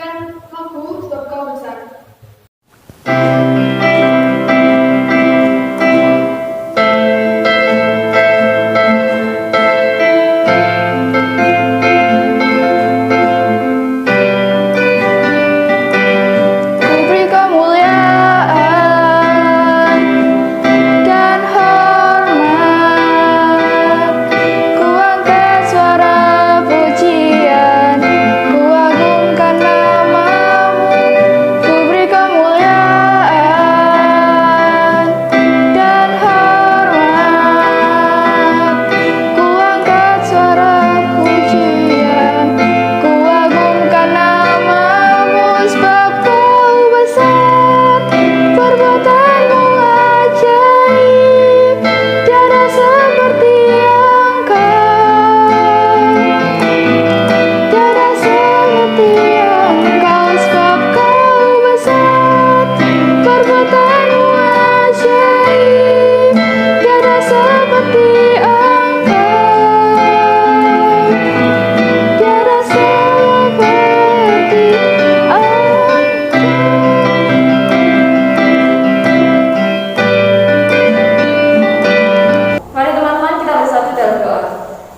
menyanyikan lagu Sebab Kau Besar.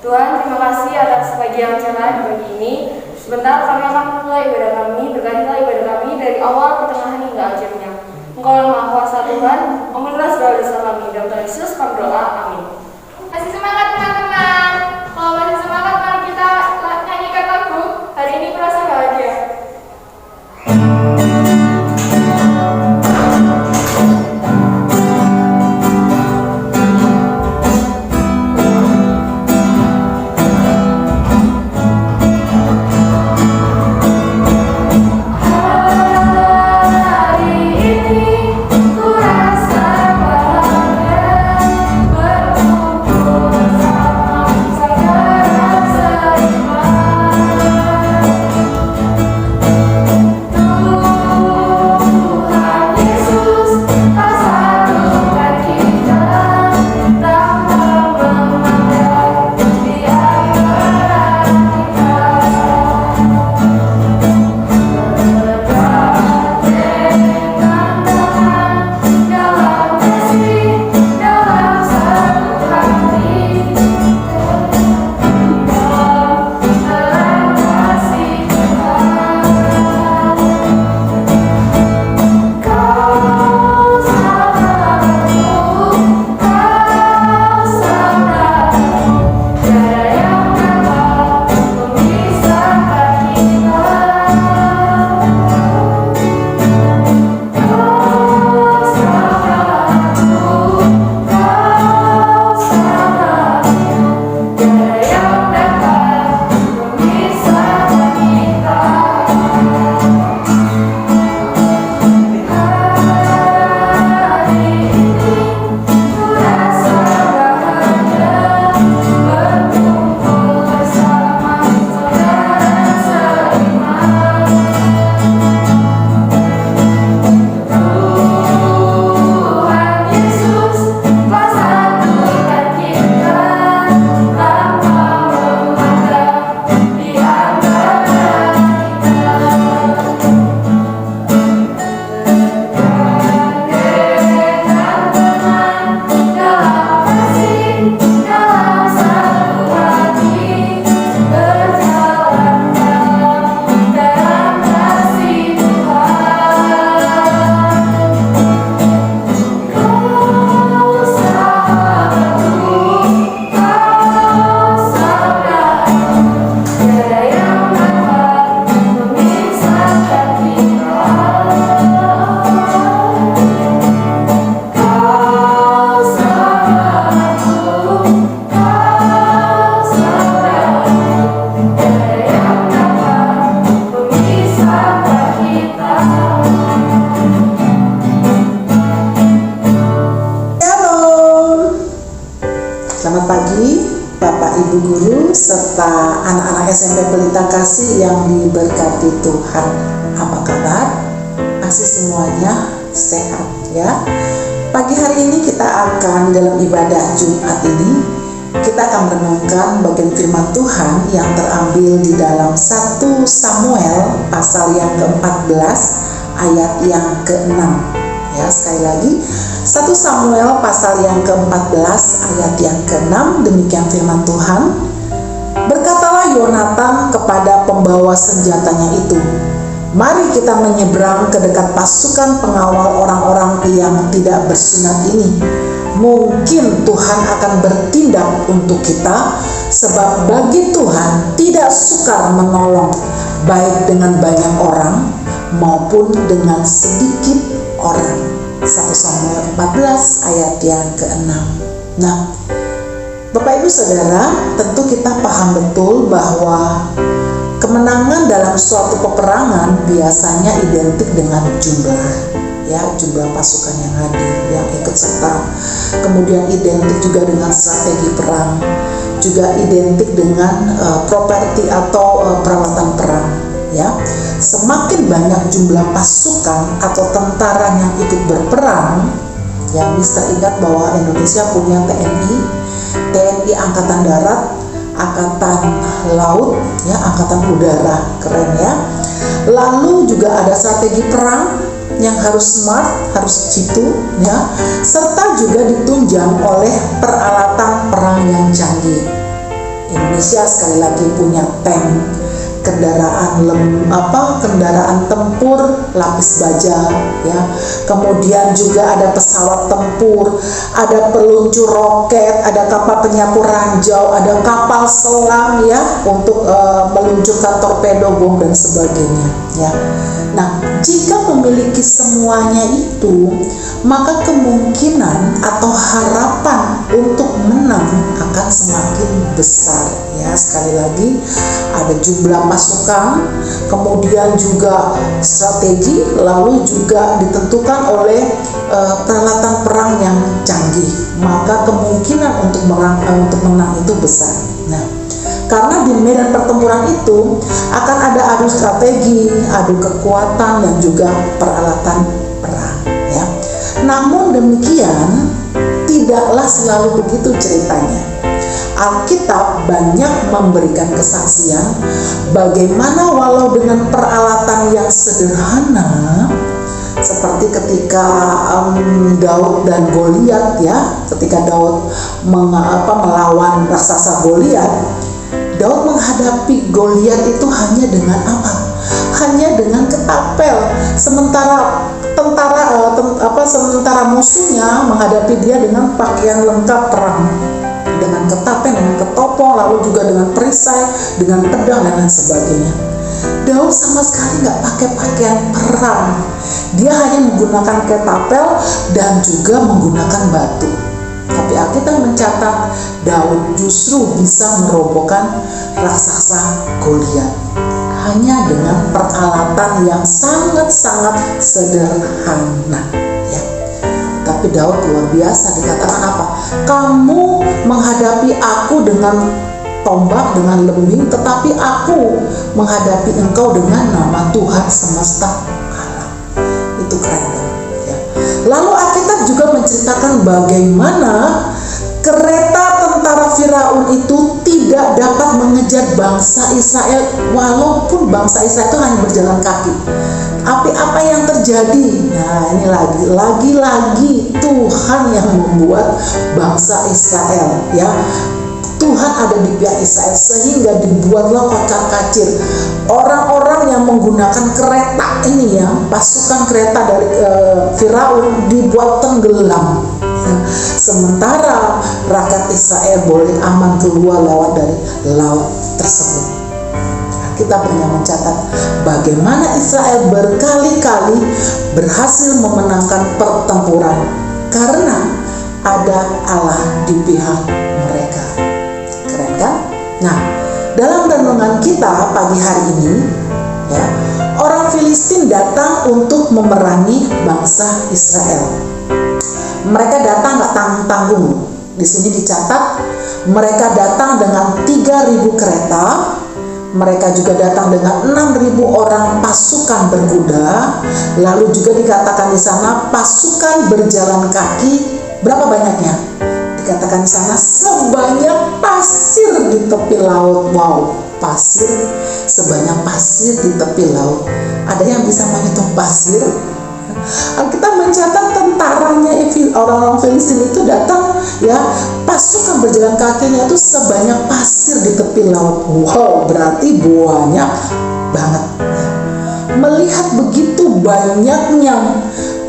Tuhan, terima kasih atas pagi yang cerah di pagi ini. Sebentar kami akan mulai ibadah kami, bergantilah ibadah kami dari awal, pertengahan hingga akhirnya. Engkau yang Maha Kuasa Tuhan, ampunilah segala dosa kami. Dalam Tuhan Yesus kami berdoa, amin. Masih semangat teman-teman? Kalau masih semangat, mari kita nyanyikan lagu Hari Ini Merasa Bahagia. Selamat pagi Bapak Ibu Guru serta anak-anak SMP Pelita Kasih yang diberkati Tuhan. Apa kabar? Masih semuanya sehat ya? Pagi hari ini kita akan dalam ibadah Jumat ini kita akan merenungkan bagian firman Tuhan yang terambil di dalam 1 Samuel pasal yang ke-14 ayat yang ke-6. Ya, sekali lagi 1 Samuel pasal yang ke-14 ayat yang ke-6, demikian firman Tuhan. Berkatalah Yonatan kepada pembawa senjatanya itu, mari kita menyeberang ke dekat pasukan pengawal orang-orang yang tidak bersunat ini. Mungkin Tuhan akan bertindak untuk kita, sebab bagi Tuhan tidak sukar menolong, baik dengan banyak orang maupun dengan sedikit orang. 1 Samuel 14 ayat yang ke-6. Nah, Bapak Ibu Saudara, tentu kita paham betul bahwa kemenangan dalam suatu peperangan biasanya identik dengan jumlah, ya, jumlah pasukan yang hadir, yang ikut serta. Kemudian identik juga dengan strategi perang, juga identik dengan properti atau peralatan perang, ya. Semakin banyak jumlah pasukan atau tentara yang ikut berperang, yang bisa ingat bahwa Indonesia punya TNI Angkatan Darat, Angkatan Laut, ya, Angkatan Udara, keren ya. Lalu juga ada strategi perang yang harus smart, harus jitu, ya, serta juga ditunjang oleh peralatan perang yang canggih. Indonesia sekali lagi punya tank, kendaraan tempur lapis baja, ya. Kemudian juga ada pesawat tempur, ada peluncur roket, ada kapal penyapu ranjau, ada kapal selam, ya, untuk meluncurkan torpedo, bom dan sebagainya, ya. Nah, jika memiliki semuanya itu, maka kemungkinan atau harapan untuk menang akan semakin besar, ya. Sekali lagi, ada jumlah pasukan, kemudian juga strategi, lalu juga ditentukan oleh peralatan perang yang canggih, maka kemungkinan untuk menang itu besar. Nah, karena di medan pertempuran itu akan ada adu strategi, adu kekuatan, dan juga peralatan perang, ya. Namun demikian, tidaklah selalu begitu ceritanya. Alkitab banyak memberikan kesaksian bagaimana walau dengan peralatan yang sederhana, seperti ketika Daud dan Goliat, ya, ketika Daud melawan raksasa Goliat, Daud menghadapi Goliat itu hanya dengan apa? Hanya dengan ketapel. Sementara sementara musuhnya menghadapi dia dengan pakaian lengkap perang, dengan ketapel, dengan ketopong, lalu juga dengan perisai, dengan pedang dan lain sebagainya. Daud sama sekali nggak pakai pakaian perang. Dia hanya menggunakan ketapel dan juga menggunakan batu. Tapi Alkitab mencatat Daud justru bisa merobohkan raksasa Goliat hanya dengan peralatan yang sangat-sangat sederhana, ya. Tapi Daud luar biasa, dikatakan apa? Kamu menghadapi aku dengan tombak, dengan lembing, tetapi aku menghadapi engkau dengan nama Tuhan semesta alam. Itu keren, ya. Lalu Alkitab juga menceritakan bagaimana kereta tentara Firaun itu tidak dapat mengejar bangsa Israel, walaupun bangsa Israel itu hanya berjalan kaki. Apa yang terjadi? Nah, ini lagi-lagi Tuhan yang membuat bangsa Israel, ya. Tuhan ada di pihak Israel sehingga dibuatlah kocar-kacir. Orang-orang yang menggunakan kereta ini, ya, pasukan kereta dari Firaun dibuat tenggelam. Sementara rakyat Israel boleh aman keluar lewat dari laut tersebut. Kita pernah mencatat bagaimana Israel berkali-kali berhasil memenangkan pertempuran karena ada Allah di pihak mereka. Keren kan? Nah, dalam renungan kita pagi hari ini, ya, orang Filistin datang untuk memerangi bangsa Israel. Mereka datang nggak tanggung-tanggung. Di sini dicatat mereka datang dengan 3.000 kereta, mereka juga datang dengan 6.000 orang pasukan berkuda, lalu juga dikatakan di sana pasukan berjalan kaki. Berapa banyaknya? Dikatakan di sana sebanyak pasir di tepi laut. Wow, pasir, sebanyak pasir di tepi laut. Ada yang bisa menghitung pasir? Alkitab mencatat tentaranya orang-orang Filistin itu datang, ya, pasukan berjalan kakinya itu sebanyak pasir di tepi laut. Wow, berarti banyak banget. Melihat begitu banyaknya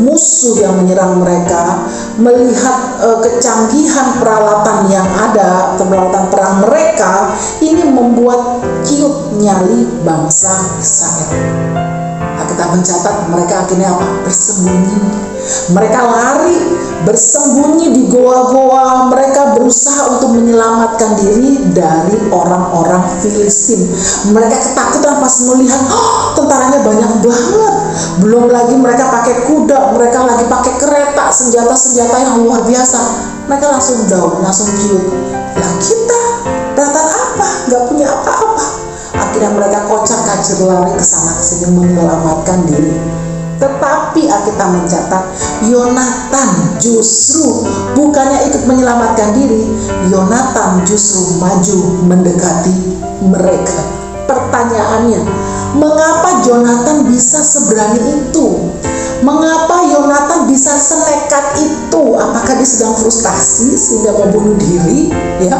musuh yang menyerang mereka, melihat kecanggihan peralatan yang ada, peralatan perang mereka, ini membuat kiut nyali bangsa Israel. Kita mencatat mereka akhirnya apa? Bersembunyi. Mereka lari, bersembunyi di goa-goa. Mereka berusaha untuk menyelamatkan diri dari orang-orang Filistin. Mereka ketakutan pas melihat, tentaranya banyak banget. Belum lagi mereka pakai kuda, mereka lagi pakai kereta, senjata-senjata yang luar biasa. Mereka langsung down, langsung kiut. Lah kita datang apa? Gak punya apa-apa. Akhirnya mereka kocar-kacir lari ke sana kesini menyelamatkan diri. Tetapi Alkitab mencatat Yonatan justru bukannya ikut menyelamatkan diri, Yonatan justru maju mendekati mereka. Pertanyaannya, mengapa Yonatan bisa seberani itu? Mengapa Yonatan bisa senekat itu? Apakah dia sedang frustasi sehingga mau bunuh diri? Ya,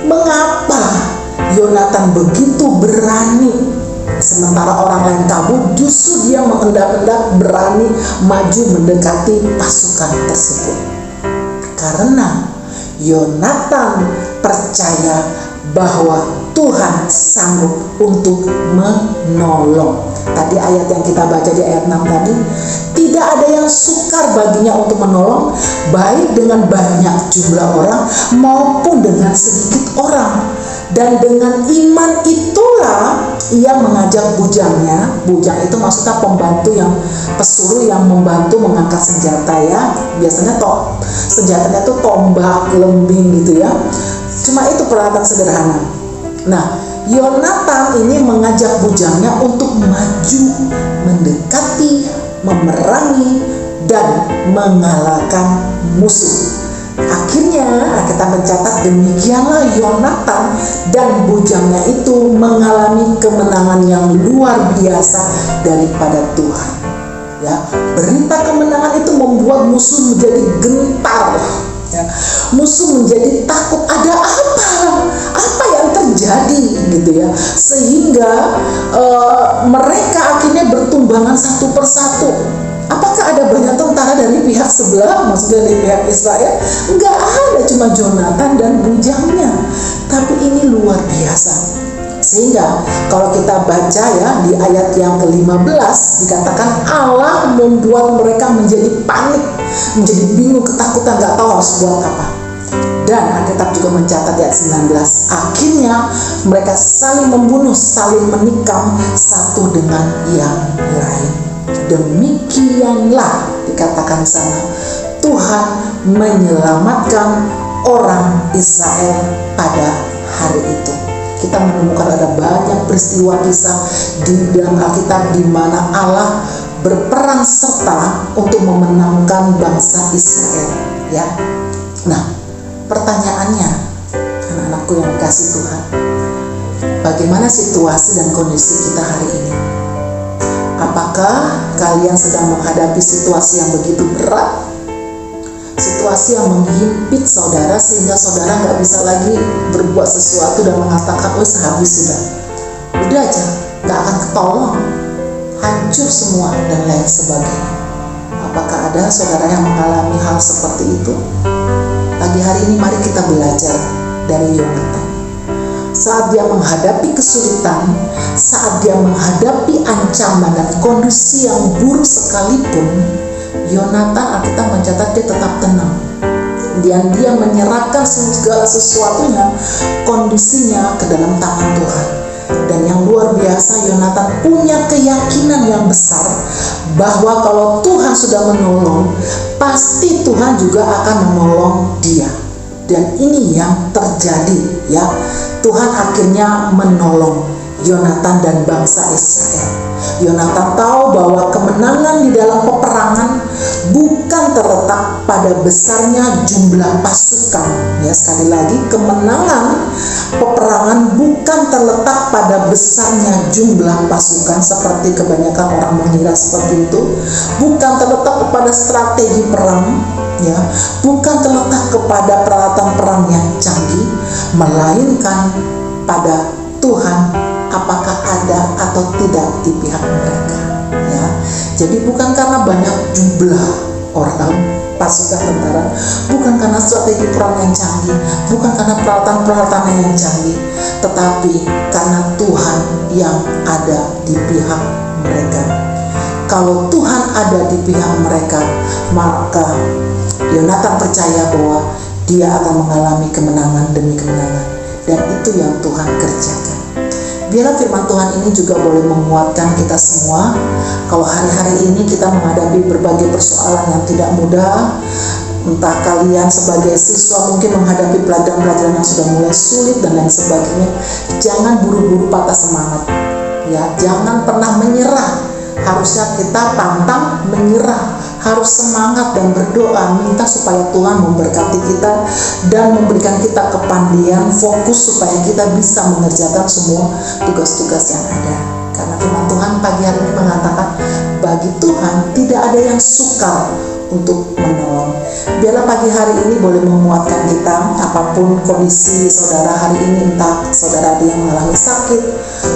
mengapa Yonatan begitu berani, sementara orang lain kabur, justru dia mengendap-endap berani maju mendekati pasukan tersebut? Karena Yonatan percaya bahwa Tuhan sanggup untuk menolong. Tadi ayat yang kita baca di ayat 6 tadi, tidak ada yang sukar baginya untuk menolong, baik dengan banyak jumlah orang maupun dengan sedikit orang. Dan dengan iman itulah ia mengajak bujangnya. Bujang itu maksudnya pembantu, yang pesuruh yang membantu mengangkat senjata, ya. Biasanya senjatanya itu tombak, lembing gitu, ya. Cuma itu peralatan sederhana. Nah, Yonatan ini mengajak bujangnya untuk maju mendekati, memerangi, dan mengalahkan musuh. Akhirnya kita mencatat demikianlah Yonatan dan bujangnya itu mengalami kemenangan yang luar biasa daripada Tuhan. Ya, berita kemenangan itu membuat musuh menjadi gentar. Ya, musuh menjadi takut, ada apa yang terjadi gitu, ya, sehingga mereka akhirnya bertumbangan satu persatu. Apakah ada banyak tentara dari pihak sebelah, maksudnya dari pihak Israel? Enggak ada, cuma Yonatan dan bujangnya. Tapi ini luar biasa. Sehingga kalau kita baca, ya, di ayat yang ke-15 dikatakan Allah membuat mereka menjadi panik, menjadi bingung, ketakutan, gak tahu harus buat apa. Dan Alkitab juga mencatat di ayat 19, akhirnya mereka saling membunuh, saling menikam satu dengan yang lain. Demikianlah dikatakan sana Tuhan menyelamatkan orang Israel pada hari itu. Kita menemukan ada banyak peristiwa kisah di dalam Alkitab di mana Allah berperan serta untuk memenangkan bangsa Israel, ya. Nah, pertanyaannya, anak-anakku yang dikasih Tuhan, bagaimana situasi dan kondisi kita hari ini? Apakah kalian sedang menghadapi situasi yang begitu berat? Situasi yang menghimpit saudara sehingga saudara gak bisa lagi berbuat sesuatu dan mengatakan, habis sudah. Udah aja, gak akan ketolong. Hancur semua dan lain sebagainya. Apakah ada saudara yang mengalami hal seperti itu? Pagi hari ini mari kita belajar dari Yonatan. Saat dia menghadapi kesulitan, saat dia menghadapi ancaman dan kondisi yang buruk sekalipun, Yonatan, Alkitab mencatat, dia tetap tenang. Dan dia menyerahkan segala sesuatunya, kondisinya ke dalam tangan Tuhan. Dan yang luar biasa, Yonatan punya keyakinan yang besar bahwa kalau Tuhan sudah menolong, pasti Tuhan juga akan menolong dia. Dan ini yang terjadi, ya. Tuhan akhirnya menolong Yonatan dan bangsa Israel. Yonatan tahu bahwa kemenangan di dalam peperangan bukan terletak pada besarnya jumlah pasukan. Ya, sekali lagi, kemenangan peperangan bukan terletak pada besarnya jumlah pasukan seperti kebanyakan orang mengira seperti itu, bukan terletak kepada strategi perang, ya, bukan terletak kepada peralatan perang yang canggih, melainkan pada Tuhan apakah ada atau tidak di pihak mereka, ya. Jadi bukan karena banyak jumlah orang, pasukan tentara, bukan karena strategi perang yang canggih, bukan karena peralatan-peralatan yang canggih, tetapi karena Tuhan yang ada di pihak mereka. Kalau Tuhan ada di pihak mereka, maka Yonatan percaya bahwa dia akan mengalami kemenangan demi kemenangan, dan itu yang Tuhan kerjakan. Biarlah firman Tuhan ini juga boleh menguatkan kita semua. Kalau hari-hari ini kita menghadapi berbagai persoalan yang tidak mudah, entah kalian sebagai siswa mungkin menghadapi pelajaran-pelajaran yang sudah mulai sulit dan lain sebagainya, jangan buru-buru patah semangat, ya, jangan pernah menyerah. Harusnya kita pantang menyerah, harus semangat dan berdoa, minta supaya Tuhan memberkati kita dan memberikan kita kepandian, fokus supaya kita bisa mengerjakan semua tugas-tugas yang ada. Karena firman Tuhan pagi hari ini mengatakan, bagi Tuhan tidak ada yang sukar untuk menolong. Biarlah pagi hari ini boleh menguatkan kita, apapun kondisi saudara hari ini, entah saudara ada yang mengalami sakit,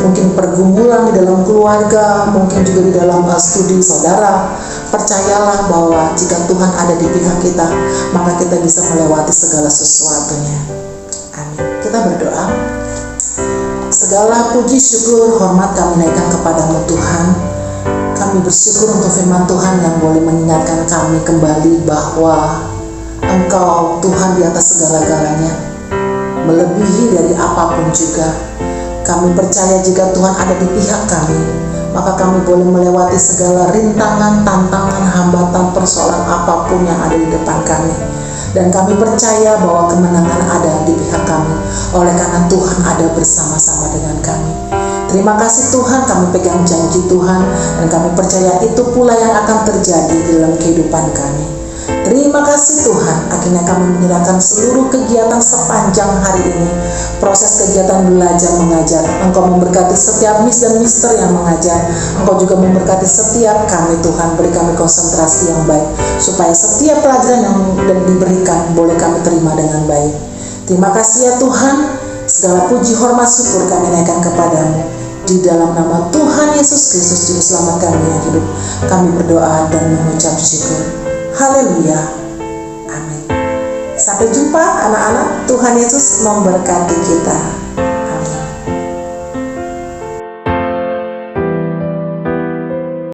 mungkin pergumulan di dalam keluarga, mungkin juga di dalam studi saudara. Percayalah bahwa jika Tuhan ada di pihak kita, maka kita bisa melewati segala sesuatunya. Amin. Kita berdoa. Segala puji, syukur, hormat kami naikkan kepadamu Tuhan. Kami bersyukur untuk firman Tuhan yang boleh mengingatkan kami kembali bahwa Engkau Tuhan di atas segala-galanya, melebihi dari apapun juga. Kami percaya jika Tuhan ada di pihak kami, maka kami boleh melewati segala rintangan, tantangan, hambatan, persoalan apapun yang ada di depan kami. Dan kami percaya bahwa kemenangan ada di pihak kami, oleh karena Tuhan ada bersama-sama dengan kami. Terima kasih Tuhan, kami pegang janji Tuhan, dan kami percaya itu pula yang akan terjadi di dalam kehidupan kami. Terima kasih Tuhan, akhirnya kami menyerahkan seluruh kegiatan sepanjang hari ini, proses kegiatan belajar mengajar. Engkau memberkati setiap miss dan mister yang mengajar. Engkau juga memberkati setiap kami Tuhan, beri kami konsentrasi yang baik, supaya setiap pelajaran yang diberikan boleh kami terima dengan baik. Terima kasih ya Tuhan, segala puji, hormat, syukur kami naikkan kepadamu. Di dalam nama Tuhan Yesus Kristus, Juru Selamat kami yang hidup, kami berdoa dan mengucap syukur. Haleluya. Amin. Sampai jumpa anak-anak. Tuhan Yesus memberkati kita.